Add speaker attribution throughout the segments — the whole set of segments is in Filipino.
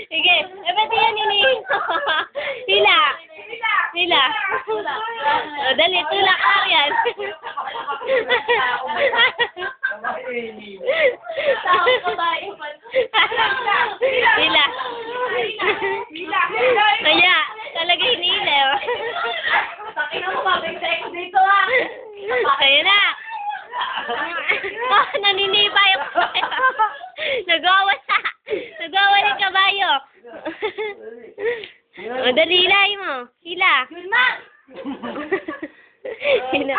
Speaker 1: Sige. Eh, ba't yan yun? Hila. Hila. Dali, tulak ka yan. Hila. Kaya, talaga hinila.
Speaker 2: Sakin mo, mabig-sex dito ah.
Speaker 1: Kaya na. Oh, naninipa yung kabayo. Nagawa yung kabayo. O, dali, hilay mo. Hila.
Speaker 2: Gulma!
Speaker 1: Hila.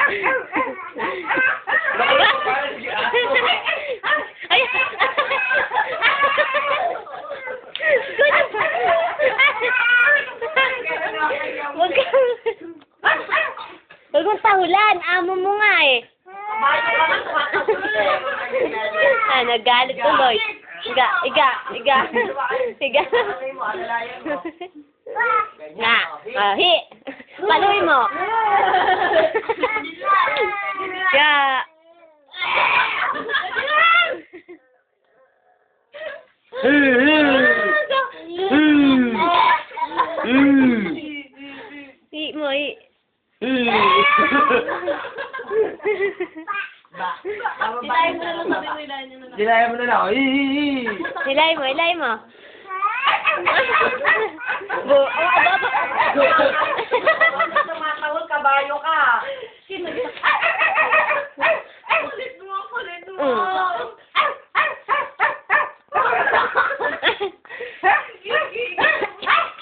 Speaker 1: Ay! Huwag mong tahulan. Amo mo nga eh. Nagalit tuloy. Iga. Nga. Hi. Paluin mo. Ya. Hi mo, hi.
Speaker 3: Dilaya mo na lang.
Speaker 1: Hilay mo.
Speaker 2: Tumatawag, kabayo ka. Kulit mo.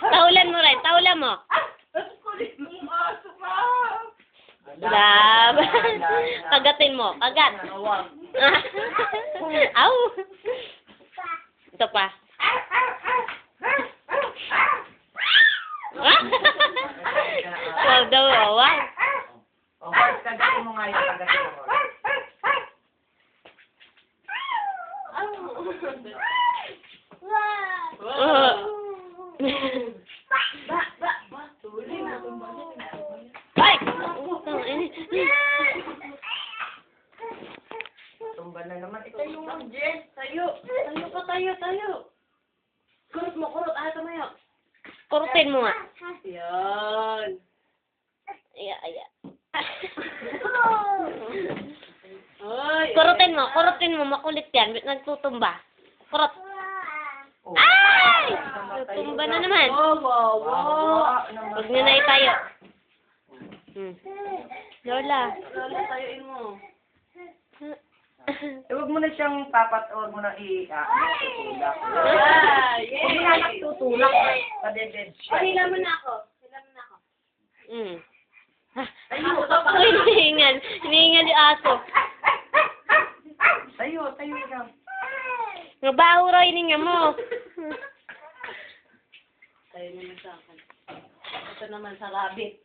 Speaker 1: Tahulan mo rin, tahulan mo.
Speaker 2: Kulit mo, aso ka.
Speaker 1: Lab. Kagatin mo, kagat. Aw. Ito pa. Wow daw, wow.
Speaker 3: Kagatin mo nga yung kagatin mo.
Speaker 1: Ay!
Speaker 3: Tumba na naman.
Speaker 2: Tayo nga, Jess. Tayo. Tayo. Kurot mo, kurot. Ayaw tumayo.
Speaker 1: Kurutin mo nga.
Speaker 2: Yan.
Speaker 1: Iya.
Speaker 2: Ay.
Speaker 1: Kurutin mo. Makulit yan. Nagtutumba. Kurot. Ay! Tumba na naman.
Speaker 2: Wow.
Speaker 1: Huwag nyo na itayo. Lola.
Speaker 2: Lola, tayuin mo.
Speaker 3: Huwag mo na siyang papat o huwag mo na tutulak.
Speaker 2: Yay!
Speaker 3: Huwag mo na tutulak. Padeded siya.
Speaker 2: Hila mo na ako.
Speaker 1: Uy, hinihingal yung aso.
Speaker 3: Tayo ka.
Speaker 1: Mabaho raw hininga mo.
Speaker 2: Tayo naman sa akin. Ito naman sa rabbit.